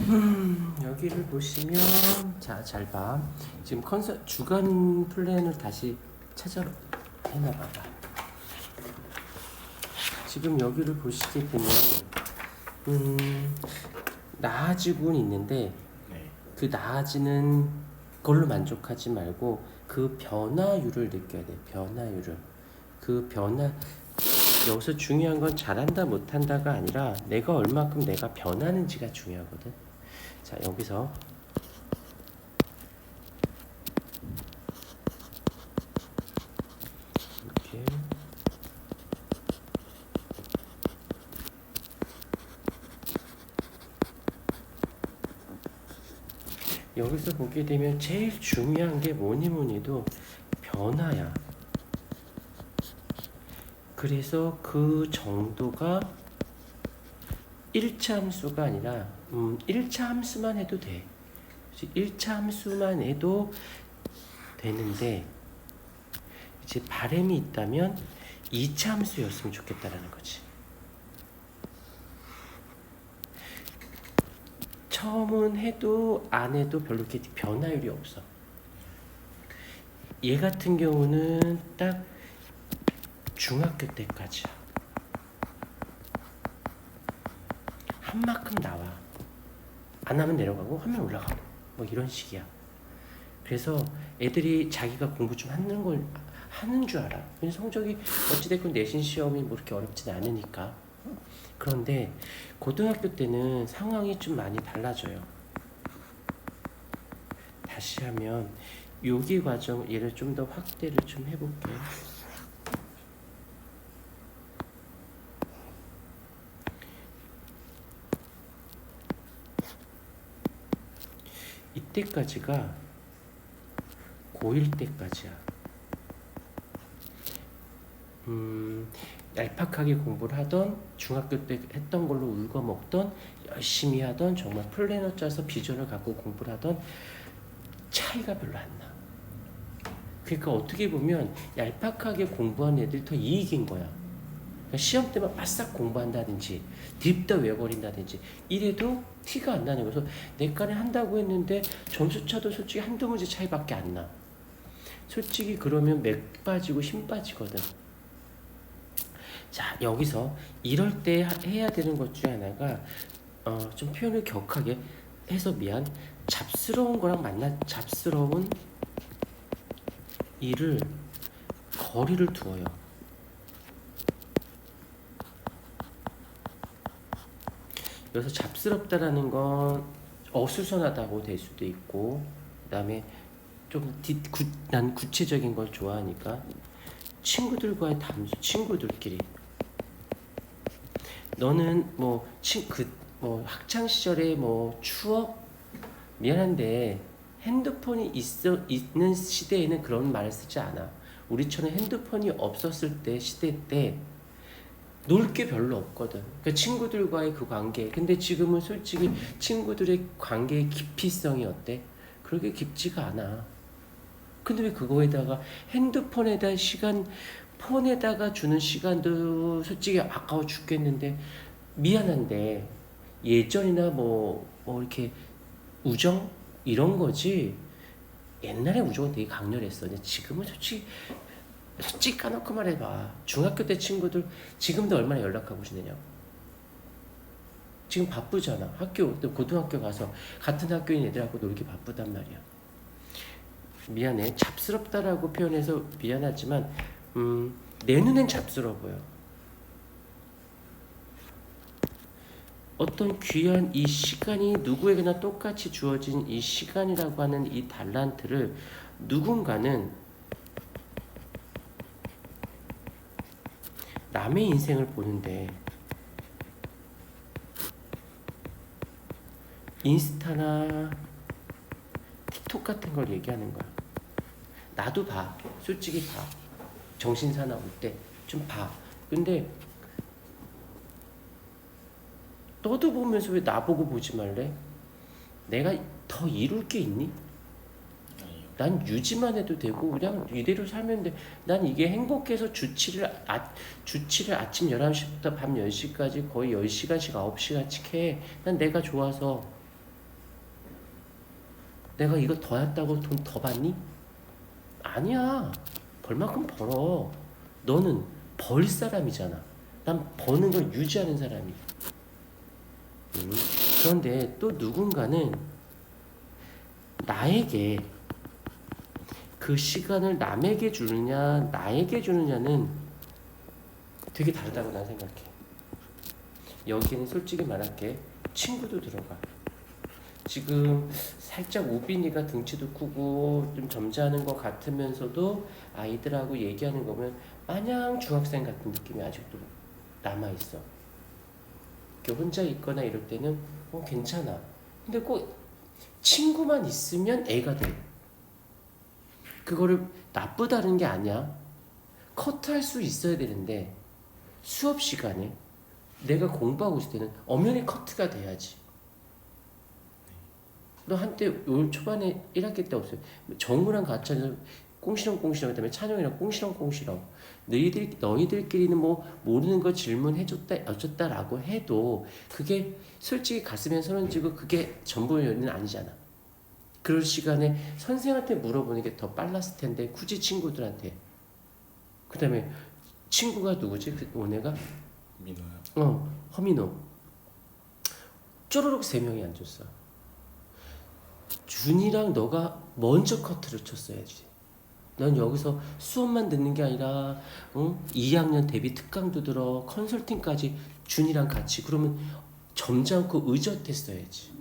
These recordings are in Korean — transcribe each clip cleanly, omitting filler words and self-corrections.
여기를 보시면 자, 잘 봐. 지금 주간 플랜을 다시 해놔봐봐. 지금 여기를 보시게 되면 나아지고는 있는데 그 나아지는 걸로 만족하지 말고 그 변화율을 느껴야 돼. 변화율을. 그 변화 여기서 중요한 건 잘한다 못한다가 아니라 내가 얼마큼 내가 변하는지가 중요하거든. 자, 여기서 이렇게 여기서 보게 되면 제일 중요한 게 뭐니도 변화야. 그래서 그 정도가 1차 함수가 아니라 1차 함수만 해도 돼. 1차 함수만 해도 되는데 이제 바람이 있다면 2차 함수였으면 좋겠다라는 거지. 처음은 해도 안 해도 별로 이렇게 변화율이 없어. 얘 같은 경우는 딱 중학교 때까지야. 한 만큼 나와. 안 하면 내려가고 하면 올라가고 뭐 이런 식이야. 그래서 애들이 자기가 공부 좀 하는 줄 알아. 성적이 어찌됐건 내신 시험이 뭐 그렇게 어렵진 않으니까. 그런데 고등학교 때는 상황이 좀 많이 달라져요. 다시 하면 요기 과정 얘를 좀 더 확대를 좀 해볼게. 이때까지가 고1 때까지야. 얄팍하게 공부를 하던, 중학교 때 했던 걸로 울고 먹던, 열심히 하던, 정말 플래너 짜서 비전을 갖고 공부를 하던 차이가 별로 안 나. 그러니까 어떻게 보면 얄팍하게 공부한 애들이 더 이익인 거야. 그러니까 시험 때만 바싹 공부한다든지 딥다 외워버린다든지 이래도 티가 안 나는 거죠. 내과에 한다고 했는데 점수차도 솔직히 한두 문제 차이밖에 안 나. 솔직히 그러면 맥 빠지고 힘 빠지거든. 자, 여기서 이럴 때 해야 되는 것 중에 하나가 좀 표현을 격하게 해서 미안, 잡스러운 거랑 잡스러운 일을 거리를 두어요. 여기서 잡스럽다라는 건 어수선하다고 될 수도 있고, 그 다음에 좀 난 구체적인 걸 좋아하니까 친구들과의 담소, 친구들끼리 너는 뭐 학창 시절의 뭐 추억 미안한데 핸드폰이 있는 시대에는 그런 말을 쓰지 않아. 우리처럼 핸드폰이 없었을 때 시대 때 놀 게 별로 없거든. 그러니까 친구들과의 그 관계. 근데 지금은 솔직히 친구들의 관계의 깊이성이 어때? 그렇게 깊지가 않아. 근데 왜 그거에다가 핸드폰에다 폰에다가 주는 시간도 솔직히 아까워 죽겠는데 미안한데 예전이나 뭐 이렇게 우정 이런 거지. 옛날에 우정은 되게 강렬했어. 근데 지금은 솔직히 까놓고 말해봐. 중학교 때 친구들 지금도 얼마나 연락하고 지내냐고. 지금 바쁘잖아. 고등학교 가서 같은 학교인 애들하고 놀기 바쁘단 말이야. 미안해. 잡스럽다라고 표현해서 미안하지만 내 눈엔 잡스러워 보여. 어떤 귀한 이 시간이 누구에게나 똑같이 주어진 이 시간이라고 하는 이 달란트를 누군가는 남의 인생을 보는데 인스타나 틱톡 같은 걸 얘기하는 거야. 나도 봐. 솔직히 봐. 정신사나 올 때 좀 봐. 근데 너도 보면서 왜 나보고 보지 말래? 내가 더 이룰 게 있니? 난 유지만 해도 되고 그냥 이대로 살면 돼. 난 이게 행복해서 주치를 아침 11시부터 밤 10시까지 거의 10시간씩 9시간씩 해. 난 내가 좋아서. 내가 이거 더 했다고 돈 더 받니? 아니야. 벌 만큼 벌어. 너는 벌 사람이잖아. 난 버는 걸 유지하는 사람이야. 그런데 또 누군가는 나에게 그 시간을 남에게 주느냐 나에게 주느냐는 되게 다르다고 난 생각해. 여기는 솔직히 말할게. 친구도 들어가. 지금 살짝 우빈이가 등치도 크고 좀 점잖은 것 같으면서도 아이들하고 얘기하는 거 보면 마냥 중학생 같은 느낌이 아직도 남아있어. 혼자 있거나 이럴 때는 괜찮아. 근데 꼭 친구만 있으면 애가 돼. 그거를 나쁘다는 게 아니야. 커트할 수 있어야 되는데 수업 시간에 내가 공부하고 있을 때는 엄연히 커트가 돼야지. 너 한때 올 초반에 1학기 때 없어요. 정우랑 같이 하면서 꽁시렁꽁시렁 그다음에 찬영이랑 꽁시렁꽁시렁. 너희들끼리는 뭐 모르는 거 질문해줬다 어쩌다라고 해도 그게 솔직히 가슴에 손을 쥐고 그게 전부의 연인은 아니잖아. 그럴 시간에 선생한테 물어보는 게 더 빨랐을 텐데 굳이 친구들한테. 그다음에 친구가 누구지? 오네가? 민호요. 허민호. 쪼르륵 3명이 앉았어. 준이랑 너가 먼저 커트를 쳤어야지. 넌 여기서 수업만 듣는 게 아니라 2학년 대비 특강도 들어 컨설팅까지 준이랑 같이. 그러면 점잖고 의젓했어야지.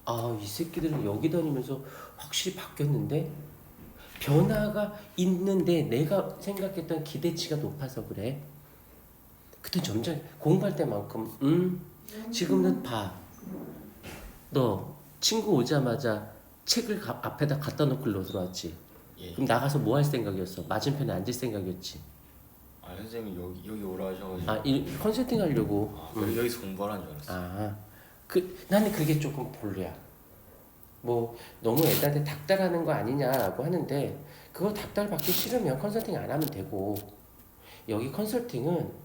아, 이 새끼들은 여기 다니면서 확실히 바뀌었는데 변화가 있는데 내가 생각했던 기대치가 높아서 그래. 그때 점잖 공부할 때만큼 지금은 봐. 너 친구 오자마자 책을 앞에다 갖다 놓고 일로 들어왔지. 예. 그럼 나가서 뭐 할 생각이었어? 맞은편에 앉을 생각이었지. 아 선생님 여기 오라 하셔가지고. 아, 컨설팅 하려고. 여기서 공부하라는 줄 알았어요. 나는 그게 조금 별로야. 뭐 너무 애들한테 닥달하는 거 아니냐라고 하는데 그거 닥달 받기 싫으면 컨설팅 안 하면 되고. 여기 컨설팅은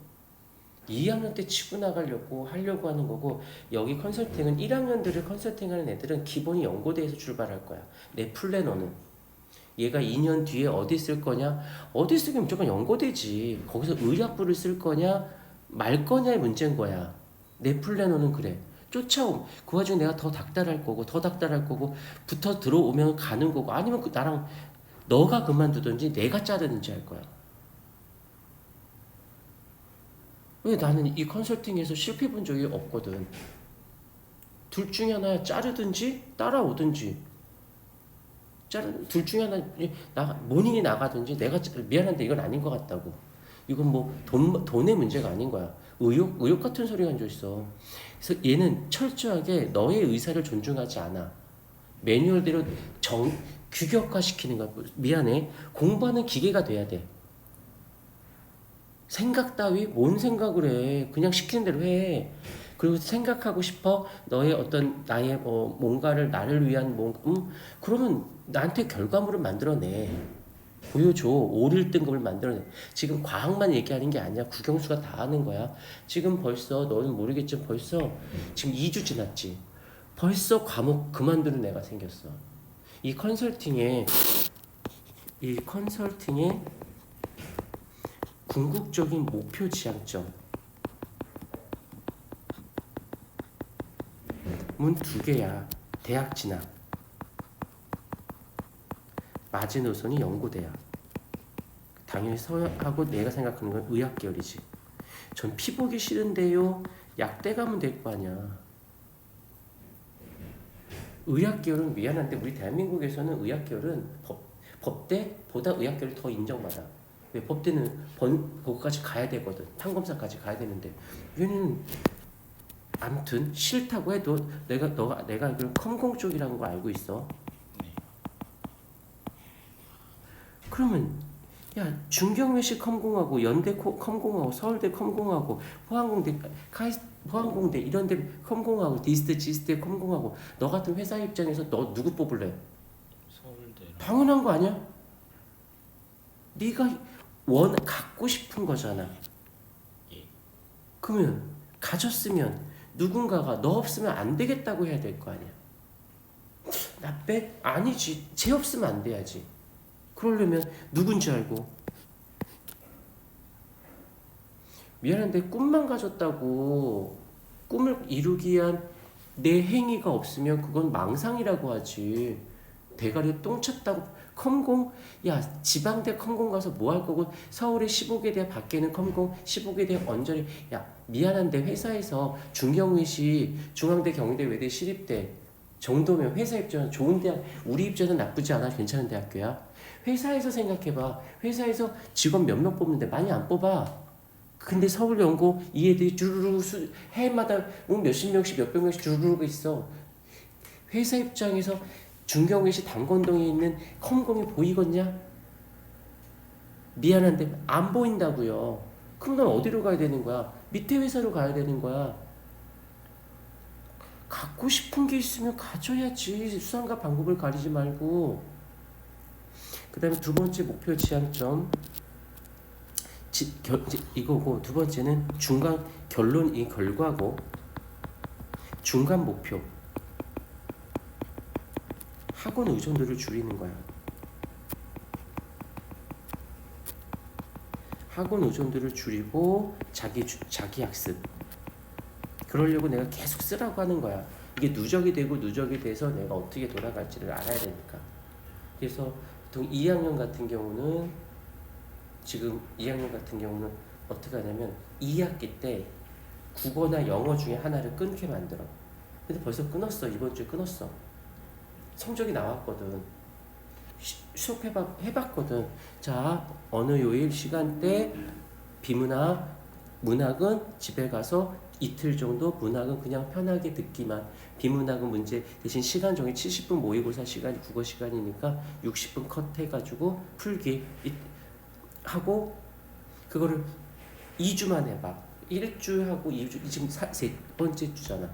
2학년 때 치고 나가려고 하려고 하는 거고, 여기 컨설팅은 1학년들을 컨설팅하는 애들은 기본이 연고대에서 출발할 거야. 내 플래너는 얘가 2년 뒤에 어디 쓸 거냐? 어디 쓰면 무조건 연고대지. 거기서 의학부를 쓸 거냐 말 거냐의 문제인 거야. 내 플래너는 그래. 쫓아옴. 그 와중에 내가 더 닥달할 거고 붙어 들어오면 가는 거고, 아니면 나랑 너가 그만두든지 내가 자르든지 할 거야. 왜? 나는 이 컨설팅에서 실패 본 적이 없거든. 둘 중에 하나 자르든지 따라오든지. 둘 중에 하나 모닝이 나가든지. 내가 미안한데 이건 아닌 것 같다고. 이건 뭐 돈의 문제가 아닌 거야. 의욕 같은 소리가 앉아 있어. 그래서 얘는 철저하게 너의 의사를 존중하지 않아. 매뉴얼대로 규격화 시키는 거야. 미안해. 공부하는 기계가 돼야 돼. 생각 따위? 뭔 생각을 해. 그냥 시키는 대로 해. 그리고 생각하고 싶어. 너의 어떤 나의 뭔가를 나를 위한 그러면 나한테 결과물을 만들어내. 보여줘. 5, 1등급을 만들어내. 지금 과학만 얘기하는 게 아니야. 국영수가 다 하는 거야. 지금 벌써 너는 모르겠지만 벌써 지금 2주 지났지. 벌써 과목 그만두는 애가 생겼어. 이 컨설팅에 궁극적인 목표 지향점 문 2개야. 대학 진학. 마지노선이 연고대야. 당연히 서하고 내가 생각하는 건 의학 계열이지. 전 피 보기 싫은데요. 약대 가면 될 거 아니야. 의학 계열은 미안한데 우리 대한민국에서는 의학 계열은 법대보다 의학 계열이 더 인정받아. 왜? 법대는 거기까지 가야 되거든. 판검사까지 가야 되는데 얘는 아무튼 싫다고 해도 내가 알기로 컴공 쪽이라는 거 알고 있어. 네. 그러면 야, 중경외시 컴공하고 연대 컴공하고 서울대 컴공하고 포항공대 이런 데 컴공하고 디스트 지스트에 컴공하고 너 같은 회사 입장에서 너 누구 뽑을래? 서울대. 당연한 거 아니야? 네가 갖고 싶은 거잖아. 예. 그러면 가졌으면 누군가가 너 없으면 안 되겠다고 해야 될 거 아니야. 나 빼? 아니지. 쟤 없으면 안 돼야지. 그러려면 누군지 알고. 미안한데 꿈만 가졌다고 꿈을 이루기 위한 내 행위가 없으면 그건 망상이라고 하지. 대가리에 똥 쳤다고 컴공? 야 지방대 컴공 가서 뭐 할 거고 서울의 15개대 밖에는 컴공 15개대 언저리. 야 미안한데 회사에서 중경외시 중앙대 경희대 외대 시립대 정도면 회사 입장은 좋은 대학, 우리 입장은 나쁘지 않아. 괜찮은 대학교야. 회사에서 생각해봐. 회사에서 직원 몇 명 뽑는데 많이 안 뽑아. 근데 서울 연고 이 애들이 주르륵 해마다 몇십 명씩 몇백 명씩 주르륵 있어. 회사 입장에서 중경외시 당건동에 있는 컴공이 보이겠냐? 미안한데 안 보인다고요. 그럼 넌 어디로 가야 되는 거야? 밑에 회사로 가야 되는 거야. 갖고 싶은 게 있으면 가져야지. 수단과 방법을 가리지 말고. 그 다음에 두 번째 목표 지향점 이거고, 두 번째는 중간 결론, 이 결과고, 중간 목표 학원 의존도를 줄이는 거야. 학원 의존도를 줄이고 자기 학습. 그러려고 내가 계속 쓰라고 하는 거야. 이게 누적이 되고 누적이 돼서 내가 어떻게 돌아갈지를 알아야 되니까. 그래서 보통 2학년 같은 경우는 지금 2학년 같은 경우는 어떻게 하냐면 2학기 때 국어나 영어 중에 하나를 끊게 만들어. 근데 벌써 끊었어. 이번 주에 끊었어. 성적이 나왔거든. 수업 해봤거든. 자, 어느 요일 시간대 비문학, 문학은 집에 가서 이틀 정도, 문학은 그냥 편하게 듣기만. 비문학은 문제 대신 시간 정해 70분 모의고사 시간이 국어 시간이니까 60분 컷 해가지고 풀기 하고, 그거를 2주만 해봐. 1주 하고 2주, 지금 세 번째 주잖아.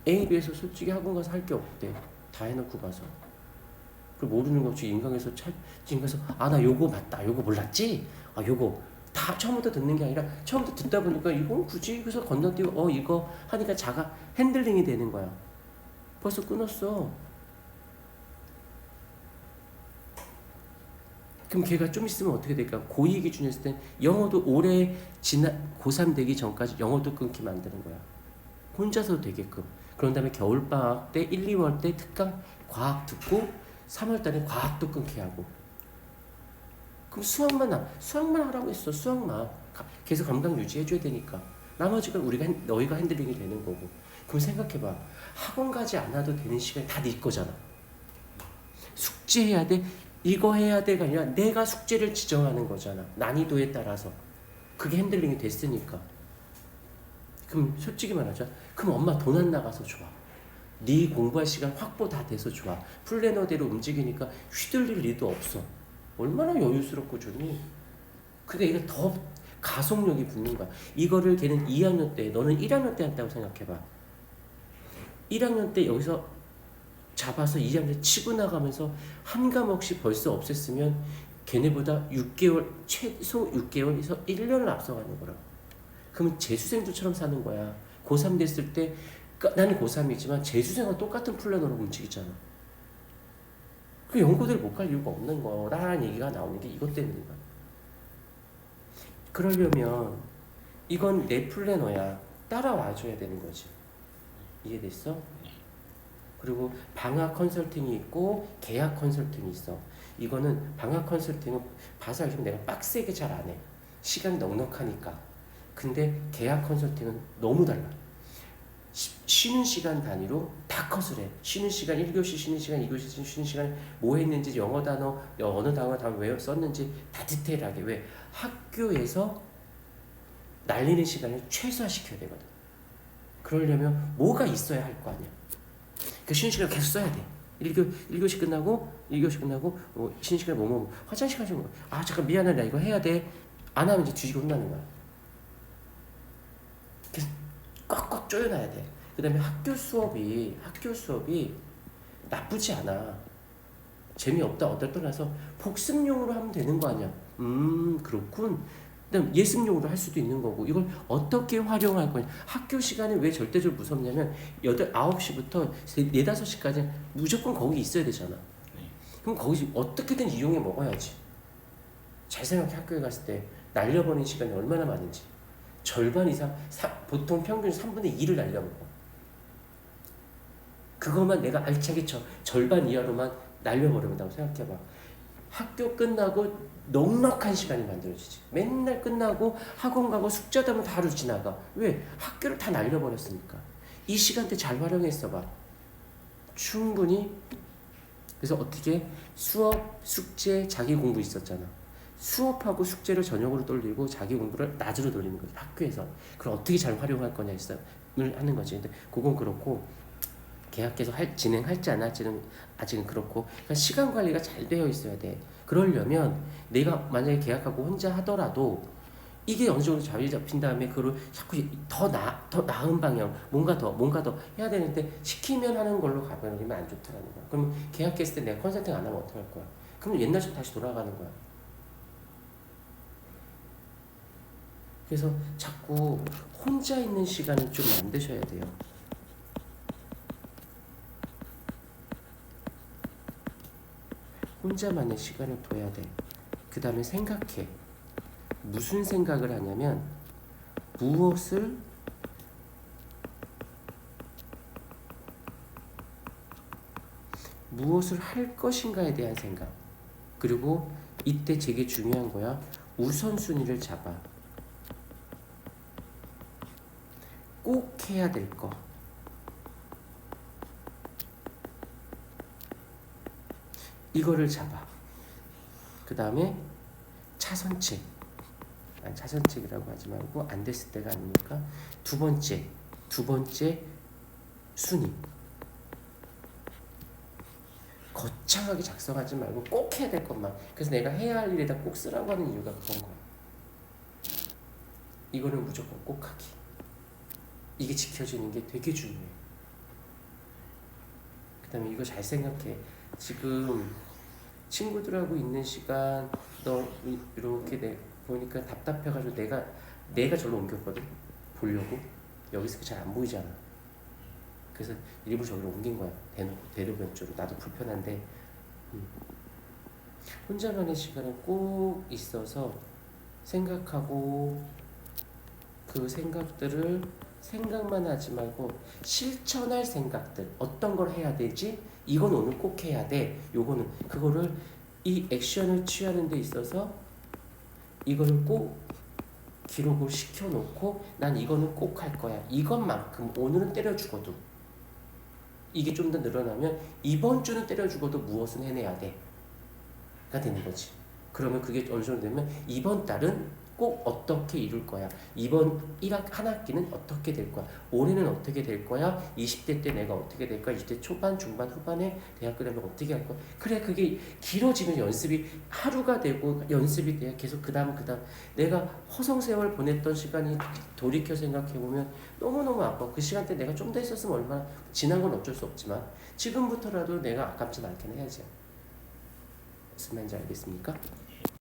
A에 비해서 솔직히 학원 가서 할 게 없대. 다 해놓고 가서. 그 모르는 거 없이 인강에서 아 나 요거 맞다, 요거 몰랐지? 아 요거 다 처음부터 듣는 게 아니라 처음부터 듣다 보니까 이건 굳이 그래서 건너뛰고 이거 하니까 자가 핸들링이 되는 거야. 벌써 끊었어. 그럼 걔가 좀 있으면 어떻게 될까? 고2 기준이었을 때 영어도 올해 고3 되기 전까지 영어도 끊기 만드는 거야. 혼자서 되게끔. 그런 다음에 겨울방학 때 1, 2월 때 특강 과학 듣고 3월 달에 과학도 끊게 하고. 그럼 수학만 하라고 했어. 수학만 계속 감각 유지해줘야 되니까. 나머지는 너희가 핸들링이 되는 거고. 그럼 생각해봐. 학원 가지 않아도 되는 시간이 다 네 거잖아. 숙제해야 돼, 이거 해야 돼가 아니라 내가 숙제를 지정하는 거잖아. 난이도에 따라서. 그게 핸들링이 됐으니까. 그럼 솔직히 말하자. 그럼 엄마 돈 안 나가서 좋아. 네 공부할 시간 확보 다 돼서 좋아. 플래너대로 움직이니까 휘둘릴 일도 없어. 얼마나 여유스럽고 좋니? 그러니까 이게 더 가속력이 붙는 거야. 이거를 걔는 2학년 때, 너는 1학년 때 한다고 생각해봐. 1학년 때 여기서 잡아서 2학년 치고 나가면서 한 과목씩 벌써 없앴으면 걔네보다 6개월, 최소 6개월에서 1년을 앞서가는 거라고. 그러면 재수생들처럼 사는 거야. 고3 됐을 때 나는 고3이지만 재수생과 똑같은 플래너로 움직이잖아. 그 연고대를 못 갈 이유가 없는 거라는 얘기가 나오는 게 이것 때문인 거야. 그러려면 이건 내 플래너야. 따라와줘야 되는 거지. 이해됐어? 그리고 방학 컨설팅이 있고 계약 컨설팅이 있어. 이거는 방학 컨설팅은 봐서 알지만 내가 빡세게 잘 안 해. 시간이 넉넉하니까. 근데 계약 컨설팅은 너무 달라. 쉬는 시간 단위로 다 컷을 해. 쉬는 시간 1교시 쉬는 시간 2교시 쉬는 시간 뭐 했는지 영어 단어 어느 단어 다 왜 썼는지 다 디테일하게. 왜? 학교에서 날리는 시간을 최소화시켜야 되거든. 그러려면 뭐가 있어야 할 거 아니야. 그 쉬는 시간 계속 써야 돼. 1교시 끝나고 2교시 끝나고 쉬는 시간에 뭐 화장실 가서 잠깐 미안해 나 이거 해야 돼. 안 하면 이제 뒤지고 혼나는 거야. 그래서 꽉꽉 조여놔야 돼. 그 다음에 학교 수업이 나쁘지 않아. 재미없다 어떨 떠나서 복습용으로 하면 되는 거 아니야. 그렇군. 그다음 예습용으로 할 수도 있는 거고 이걸 어떻게 활용할 거냐. 학교 시간에 왜 절대적으로 무섭냐면 9시부터 4, 5시까지 무조건 거기 있어야 되잖아. 네. 그럼 거기서 어떻게든 이용해 먹어야지. 잘 생각해. 학교에 갔을 때 날려버리는 시간이 얼마나 많은지. 절반 이상 보통 평균 3분의 2를 날려먹어. 그것만 내가 알차게 절반 이하로만 날려버린다고 생각해봐. 학교 끝나고 넉넉한 시간이 만들어지지. 맨날 끝나고 학원 가고 숙제하다 보면 하루 지나가. 왜? 학교를 다 날려버렸으니까. 이 시간대 잘 활용했어봐. 충분히. 그래서 어떻게 수업, 숙제, 자기 공부 있었잖아. 수업하고 숙제를 저녁으로 돌리고 자기 공부를 낮으로 돌리는 거지. 학교에서. 그걸 어떻게 잘 활용할 거냐 을 하는 거지. 근데 그건 그렇고 계약해서 진행할지 안 할지는 아직은 그렇고, 그러니까 시간 관리가 잘 되어 있어야 돼. 그러려면 내가 만약에 계약하고 혼자 하더라도 이게 어느 정도 자리 잡힌 다음에 그걸 자꾸 더 나은 방향, 뭔가 더 해야 되는데 시키면 하는 걸로 가버리면 안 좋다는 거야. 그럼 계약했을 때 내가 컨설팅 안 하면 어떡할 거야? 그럼 옛날처럼 다시 돌아가는 거야. 그래서 자꾸 혼자 있는 시간을 좀 만드셔야 돼요. 혼자만의 시간을 둬야 돼. 그 다음에 생각해. 무슨 생각을 하냐면 무엇을 할 것인가에 대한 생각. 그리고 이때 되게 중요한 거야. 우선순위를 잡아. 꼭 해야 될 거. 이거를 잡아. 그 다음에 차선책. 아니, 차선책이라고 하지 말고 안 됐을 때가 아니니까 두 번째 순위. 거창하게 작성하지 말고 꼭 해야 될 것만. 그래서 내가 해야 할 일에다 꼭 쓰라고 하는 이유가 그런 거야. 이거는 무조건 꼭 하기. 이게 지켜지는 게 되게 중요해. 그 다음에 이거 잘 생각해. 지금 친구들하고 있는 시간 너 이렇게 보니까 답답해가지고 내가 절로 옮겼거든. 보려고. 여기서 잘 안 보이잖아. 그래서 일부러 저기로 옮긴 거야. 대놓고 대로변 쪽으로. 나도 불편한데 혼자만의 시간은 꼭 있어서 생각하고, 그 생각들을 생각만 하지 말고 실천할 생각들. 어떤 걸 해야 되지? 이건 오늘 꼭 해야 돼. 요거는 그거를 이 액션을 취하는 데 있어서 이거를 꼭 기록을 시켜놓고 난 이거는 꼭 할 거야. 이것만큼 오늘은 때려주고도 이게 좀 더 늘어나면 이번 주는 때려주고도 무엇은 해내야 돼가 되는 거지. 그러면 그게 어느 정도 되면 이번 달은 꼭 어떻게 이룰 거야. 이번 한 학기는 어떻게 될 거야. 올해는 어떻게 될 거야. 20대 때 내가 어떻게 될 거야. 20대 초반, 중반, 후반에 대학교 되면 어떻게 할 거야. 그래, 그게 길어지면 연습이 하루가 되고 연습이 돼야 계속 그 다음 내가 허송세월 보냈던 시간이 돌이켜 생각해보면 너무너무 아파. 그 시간대 내가 좀 더 했었으면 얼마나, 지난 건 어쩔 수 없지만 지금부터라도 내가 아깝진 않긴 해야지. 무슨 말인지 알겠습니까?